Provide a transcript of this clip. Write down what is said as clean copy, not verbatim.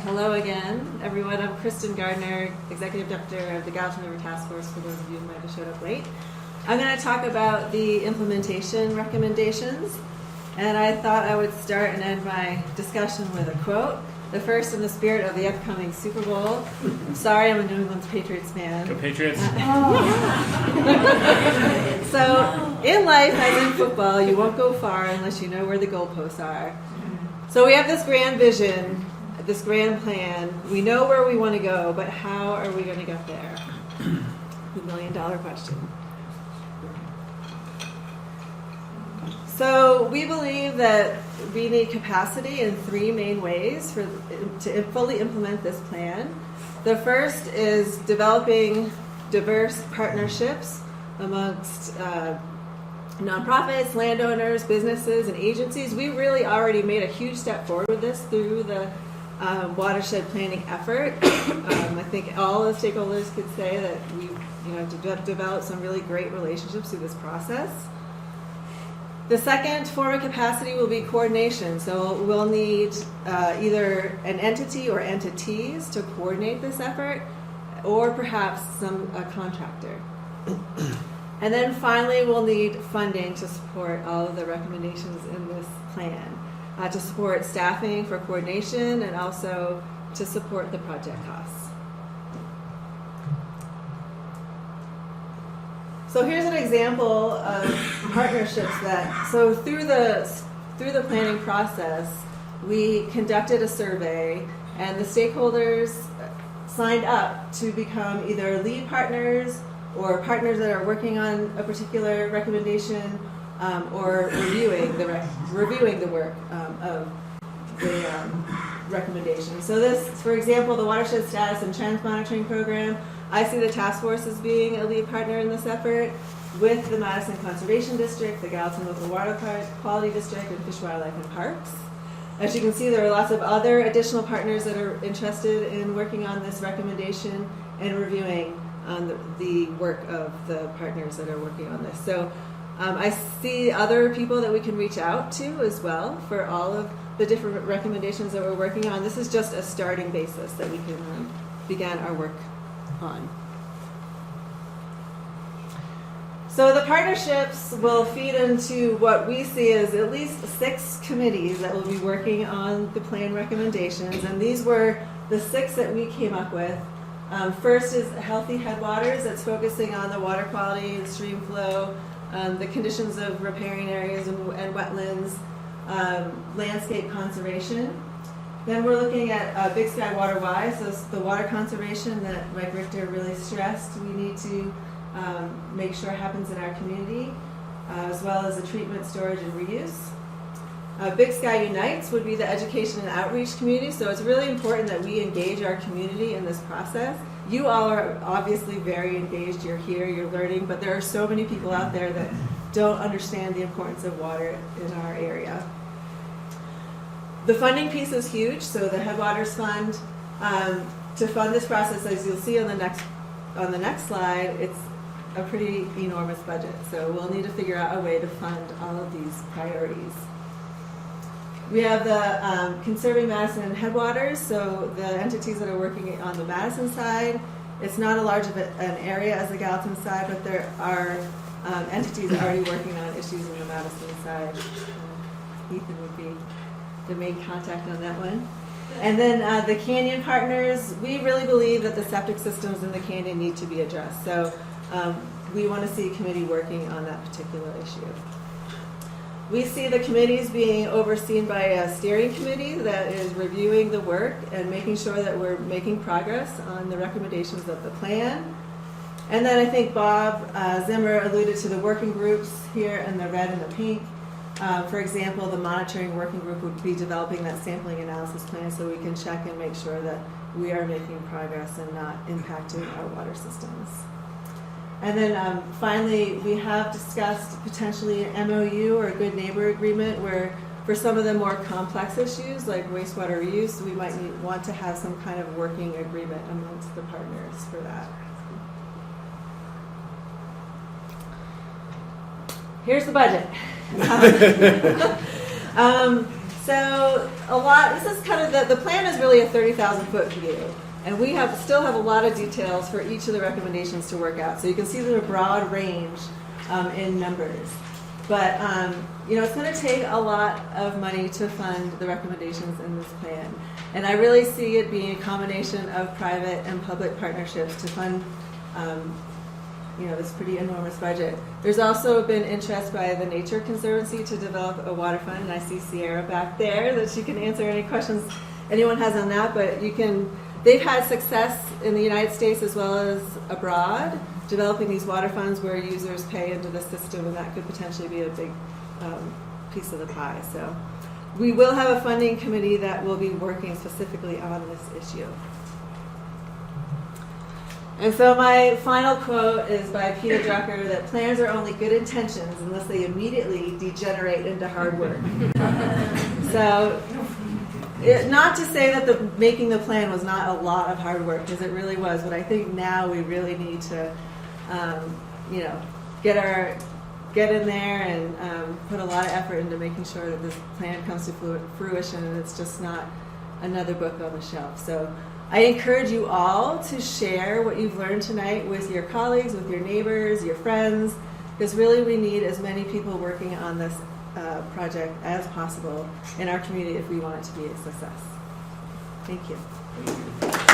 hello again, everyone. I'm Kristin Gardner, Executive Director of the Gallatin River Task Force, for those of you who might have showed up late. I'm going to talk about the implementation recommendations, and I thought I would start and end my discussion with a quote. The first in the spirit of the upcoming Super Bowl. Sorry, I'm a New England Patriots fan. Go Patriots. So, in life, as in football, you won't go far unless you know where the goalposts are. So we have this grand vision, this grand plan. We know where we want to go, but how are we going to get there? The $1,000,000 question. So we believe that we need capacity in three main ways to fully implement this plan. The first is developing diverse partnerships amongst nonprofits, landowners, businesses, and agencies. We really already made a huge step forward with this through the watershed planning effort. I think all the stakeholders could say that we developed some really great relationships through this process. The second form of capacity will be coordination. So we'll need either an entity or entities to coordinate this effort, or perhaps a contractor. And then finally, we'll need funding to support all of the recommendations in this plan, to support staffing for coordination and also to support the project costs. So here's an example of partnerships so through the planning process, we conducted a survey, and the stakeholders signed up to become either lead partners or partners that are working on a particular recommendation, or reviewing the work of the recommendation. So this, for example, the Watershed Status and Trends Monitoring Program, I see the task force as being a lead partner in this effort with the Madison Conservation District, the Gallatin Local Water Quality District, and Fish, Wildlife, and Parks. As you can see, there are lots of other additional partners that are interested in working on this recommendation and reviewing the work of the partners that are working on this. So I see other people that we can reach out to as well for all of the different recommendations that we're working on. This is just a starting basis that we can begin our work on. So the partnerships will feed into what we see as at least 6 committees that will be working on the plan recommendations, and these were the 6 that we came up with. First is Healthy Headwaters, that's focusing on the water quality and stream flow, the conditions of riparian areas and wetlands, landscape conservation. Then we're looking at Big Sky Water Wise, so the water conservation that Mike Richter really stressed we need to make sure happens in our community, as well as the treatment, storage, and reuse. Big Sky Unites would be the education and outreach community, so it's really important that we engage our community in this process. You all are obviously very engaged, you're here, you're learning, but there are so many people out there that don't understand the importance of water in our area. The funding piece is huge, so the Headwaters Fund, to fund this process, as you'll see on the next slide, it's a pretty enormous budget, so we'll need to figure out a way to fund all of these priorities. We have the Conserving Madison Headwaters, so the entities that are working on the Madison side. It's not as large of an area as the Gallatin side, but there are entities already working on issues on the Madison side. Ethan would be the main contact on that one. And then the Canyon Partners, we really believe that the septic systems in the canyon need to be addressed. So we want to see a committee working on that particular issue. We see the committees being overseen by a steering committee that is reviewing the work and making sure that we're making progress on the recommendations of the plan. And then I think Bob Zimmer alluded to the working groups here in the red and the pink. For example, the monitoring working group would be developing that sampling analysis plan so we can check and make sure that we are making progress and not impacting our water systems. And then finally, we have discussed potentially an MOU or a good neighbor agreement where for some of the more complex issues like wastewater reuse, we might want to have some kind of working agreement amongst the partners for that. Here's the budget. So this is kind of the plan is really a 30,000 foot view. And we still have a lot of details for each of the recommendations to work out. So you can see there's a broad range in numbers. But it's going to take a lot of money to fund the recommendations in this plan. And I really see it being a combination of private and public partnerships to fund this pretty enormous budget. There's also been interest by the Nature Conservancy to develop a water fund, and I see Sierra back there that she can answer any questions anyone has on that. But they've had success in the United States as well as abroad, developing these water funds where users pay into the system, and that could potentially be a big piece of the pie. So we will have a funding committee that will be working specifically on this issue. And so my final quote is by Peter Drucker, that plans are only good intentions unless they immediately degenerate into hard work. So not to say that making the plan was not a lot of hard work, because it really was, but I think now we really need to get in there and put a lot of effort into making sure that this plan comes to fruition, and it's just not another book on the shelf. So I encourage you all to share what you've learned tonight with your colleagues, with your neighbors, your friends, because really we need as many people working on this project as possible in our community if we want it to be a success. Thank you. Thank you.